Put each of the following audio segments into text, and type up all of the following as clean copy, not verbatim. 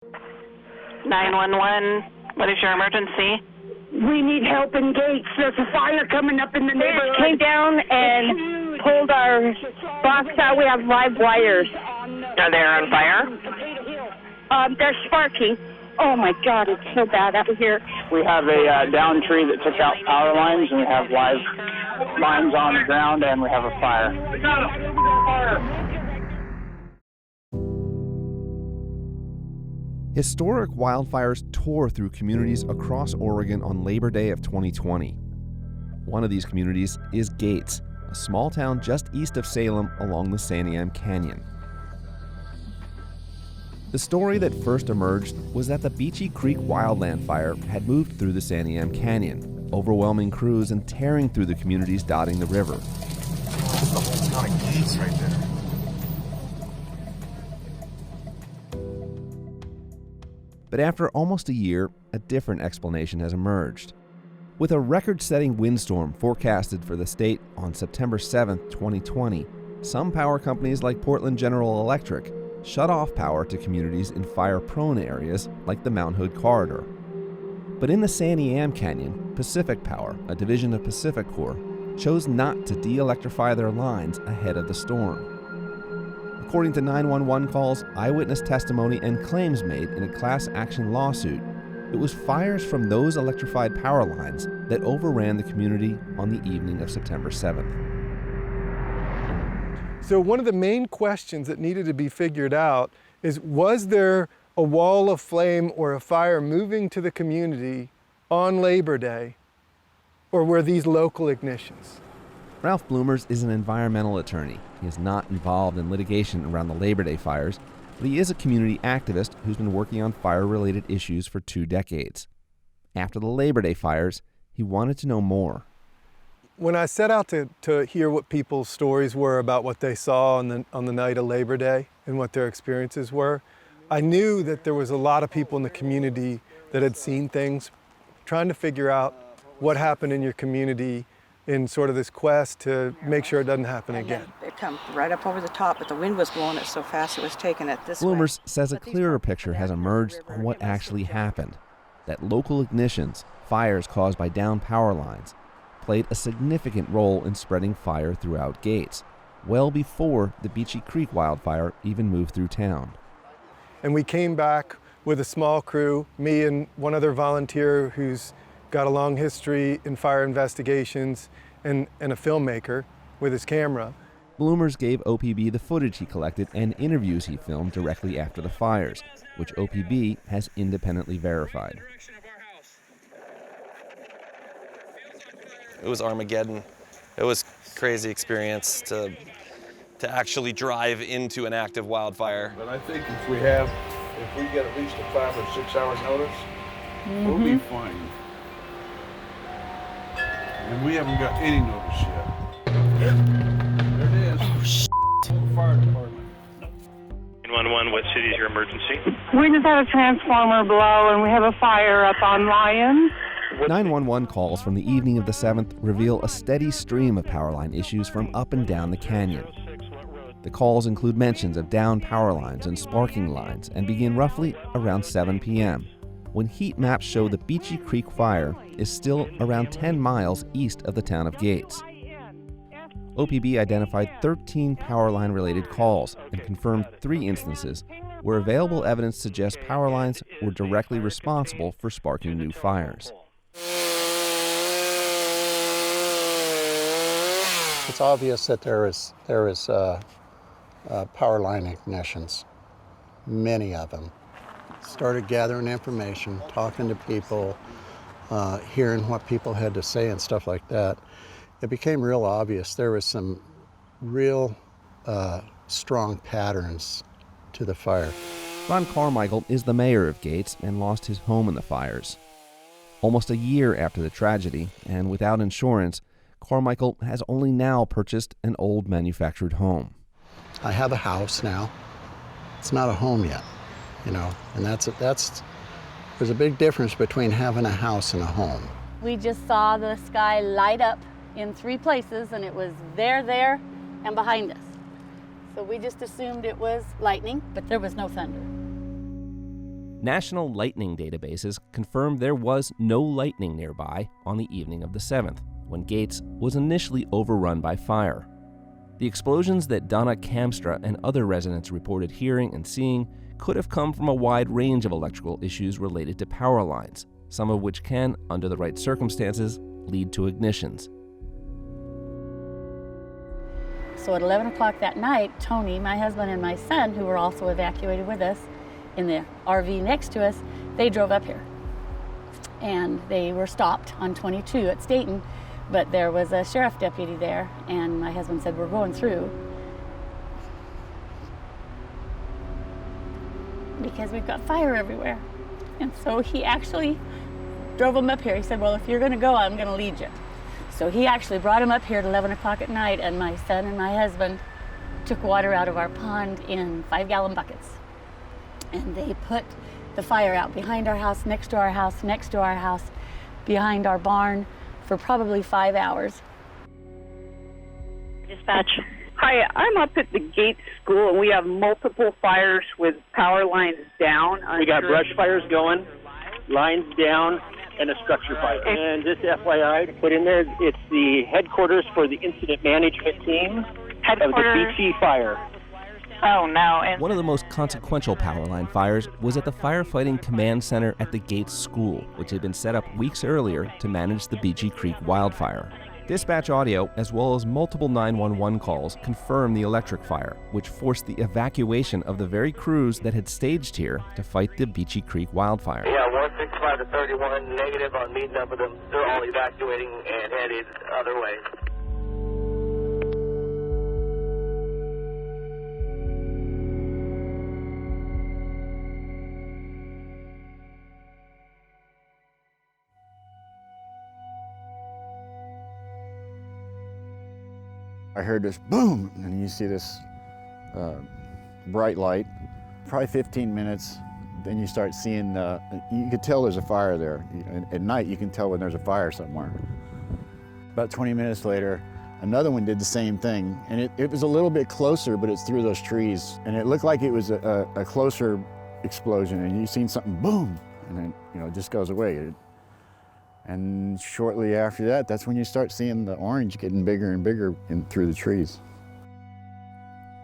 911, what is your emergency? We need help in Gates. There's a fire coming up in the neighborhood. Came down and pulled our box out. We have live wires. Are they on fire? They're sparking. Oh my God, it's so bad out here. We have a downed tree that took out power lines, and we have live lines on the ground, and we have a fire. We got a fire. Historic wildfires tore through communities across Oregon on Labor Day of 2020. One of these communities is Gates, a small town just east of Salem along the Santiam Canyon. The story that first emerged was that the Beachy Creek wildland fire had moved through the Santiam Canyon, overwhelming crews and tearing through the communities dotting the river. That's the whole town of Gates right there. But after almost a year, a different explanation has emerged. With a record-setting windstorm forecasted for the state on September 7, 2020, some power companies like Portland General Electric shut off power to communities in fire-prone areas like the Mount Hood Corridor. But in the Santiam Canyon, Pacific Power, a division of PacifiCorp, chose not to de-electrify their lines ahead of the storm. According to 911 calls, eyewitness testimony, and claims made in a class action lawsuit, it was fires from those electrified power lines that overran the community on the evening of September 7th. So one of the main questions that needed to be figured out is, was there a wall of flame or a fire moving to the community on Labor Day, or were these local ignitions? Ralph Bloomers is an environmental attorney. He is not involved in litigation around the Labor Day fires, but he is a community activist who's been working on fire-related issues for 2 decades. After the Labor Day fires, he wanted to know more. When I set out to hear what people's stories were about what they saw on the night of Labor Day and what their experiences were, I knew that there was a lot of people in the community that had seen things, trying to figure out what happened in your community in sort of this quest to make sure it doesn't happen again. It come right up over the top, but the wind was blowing it so fast it was taking it this way. Bloomers says a clearer picture has emerged on what actually happened, that local ignitions, fires caused by downed power lines, played a significant role in spreading fire throughout Gates, well before the Beachy Creek wildfire even moved through town. And we came back with a small crew, me and one other volunteer who's got a long history in fire investigations, and a filmmaker with his camera. Bloomers gave OPB the footage he collected and interviews he filmed directly after the fires, which OPB has independently verified. It was Armageddon. It was a crazy experience to actually drive into an active wildfire. But I think if we get at least a 5 or 6 hour notice, we'll be fine. And we haven't got any notice yet. There it is. Oh, shit. Fire department. 911, what city is your emergency? We just had a transformer blow and we have a fire up on Lyons. 911 calls from the evening of the 7th reveal a steady stream of power line issues from up and down the canyon. The calls include mentions of downed power lines and sparking lines and begin roughly around 7 p.m. when heat maps show the Beachy Creek fire is still around 10 miles east of the town of Gates. OPB identified 13 power line related calls and confirmed 3 instances where available evidence suggests power lines were directly responsible for sparking new fires. It's obvious that there is power line ignitions, many of them. Started gathering information, talking to people, hearing what people had to say and stuff like that. It became real obvious there was some real strong patterns to the fire. Ron Carmichael is the mayor of Gates and lost his home in the fires. Almost a year after the tragedy, and without insurance, Carmichael has only now purchased an old manufactured home. I have a house now. It's not a home yet, you know, and there's a big difference between having a house and a home. We just saw the sky light up in 3 places, and it was there, and behind us. So we just assumed it was lightning, but there was no thunder. National lightning databases confirmed there was no lightning nearby on the evening of the 7th, when Gates was initially overrun by fire. The explosions that Donna Kamstra and other residents reported hearing and seeing could have come from a wide range of electrical issues related to power lines, some of which can, under the right circumstances, lead to ignitions. So at 11 o'clock that night, Tony, my husband, and my son, who were also evacuated with us in the RV next to us, they drove up here. And they were stopped on 22 at Staten, but there was a sheriff deputy there, and my husband said, "We're going through because we've got fire everywhere." And so he actually drove him up here. He said, "Well, if you're going to go, I'm going to lead you." So he actually brought him up here at 11 o'clock at night, and my son and my husband took water out of our pond in 5-gallon buckets. And they put the fire out behind our house, next to our house, next to our house, behind our barn for probably 5 hours. Dispatch. Hi, I'm up at the Gates School, and we have multiple fires with power lines down. We got brush fires going, lines down, and a structure fire. And just FYI, to put in there, it's the headquarters for the incident management team of the BC fire. Oh, no. And One of the most consequential power line fires was at the Firefighting Command Center at the Gates School, which had been set up weeks earlier to manage the Beachy Creek wildfire. Dispatch audio, as well as multiple 911 calls, confirmed the electric fire, which forced the evacuation of the very crews that had staged here to fight the Beachy Creek wildfire. Yeah, 165 to 31, negative on meeting up with them. They're all evacuating and headed other way. I heard this boom, and you see this bright light. Probably 15 minutes, then you start seeing, you could tell there's a fire there. At night, you can tell when there's a fire somewhere. About 20 minutes later, another one did the same thing, and it was a little bit closer, but it's through those trees. And it looked like it was a closer explosion, and you seen something boom, and then, it just goes away. And shortly after that, that's when you start seeing the orange getting bigger and bigger through the trees.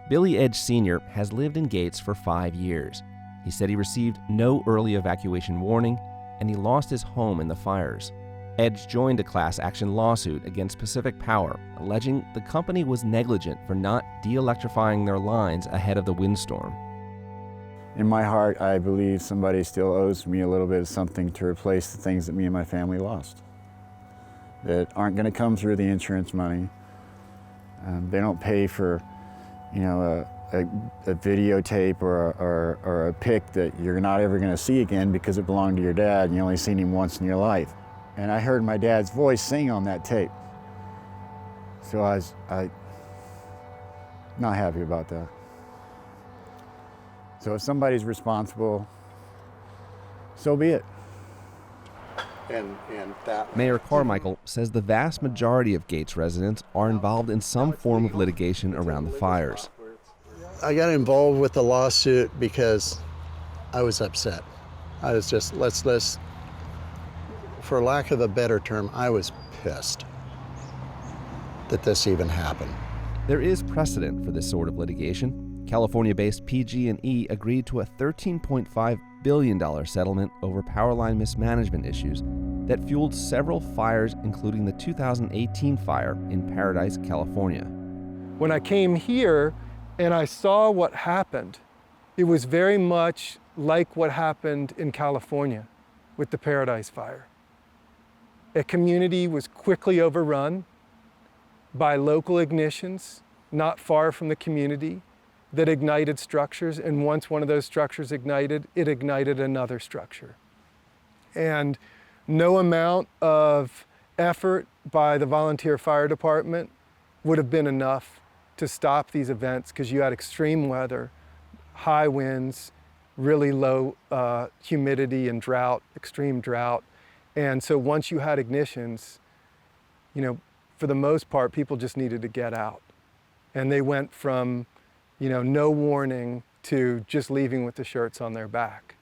Billy Edge Sr. has lived in Gates for 5 years. He said he received no early evacuation warning, and he lost his home in the fires. Edge joined a class action lawsuit against Pacific Power, alleging the company was negligent for not de-electrifying their lines ahead of the windstorm. In my heart, I believe somebody still owes me a little bit of something to replace the things that me and my family lost that aren't going to come through the insurance money. They don't pay for, a videotape or a pic that you're not ever going to see again because it belonged to your dad and you only seen him once in your life. And I heard my dad's voice sing on that tape. So I not happy about that. So if somebody's responsible, so be it. And that Mayor Carmichael says the vast majority of Gates residents are involved in some form of litigation around the fires. I got involved with the lawsuit because I was upset. I was just, let's, for lack of a better term, I was pissed that this even happened. There is precedent for this sort of litigation. California-based PG&E agreed to a $13.5 billion settlement over power line mismanagement issues that fueled several fires, including the 2018 fire in Paradise, California. When I came here and I saw what happened, it was very much like what happened in California with the Paradise fire. A community was quickly overrun by local ignitions not far from the community that ignited structures, and once one of those structures ignited, it ignited another structure. And no amount of effort by the volunteer fire department would have been enough to stop these events, because you had extreme weather, high winds, really low humidity and drought, extreme drought. And so once you had ignitions, for the most part, people just needed to get out. And they went from no warning to just leaving with the shirts on their back.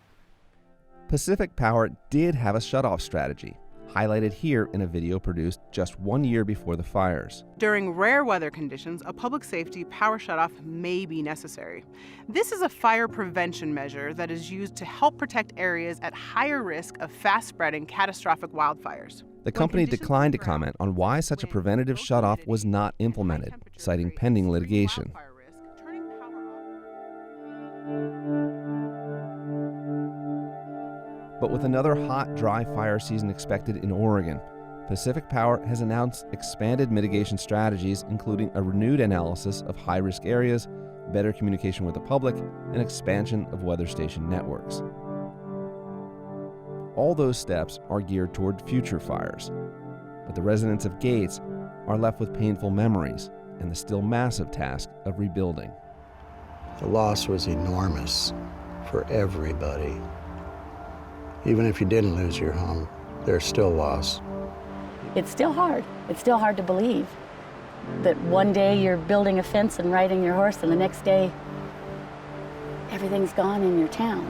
Pacific Power did have a shutoff strategy, highlighted here in a video produced just 1 year before the fires. During rare weather conditions, a public safety power shutoff may be necessary. This is a fire prevention measure that is used to help protect areas at higher risk of fast-spreading catastrophic wildfires. The company declined to comment on why such a preventative shutoff was not implemented, citing pending litigation. But with another hot, dry fire season expected in Oregon, Pacific Power has announced expanded mitigation strategies, including a renewed analysis of high-risk areas, better communication with the public, and expansion of weather station networks. All those steps are geared toward future fires, but the residents of Gates are left with painful memories and the still massive task of rebuilding. The loss was enormous for everybody. Even if you didn't lose your home, there's still loss. It's still hard. It's still hard to believe that one day you're building a fence and riding your horse, and the next day everything's gone in your town.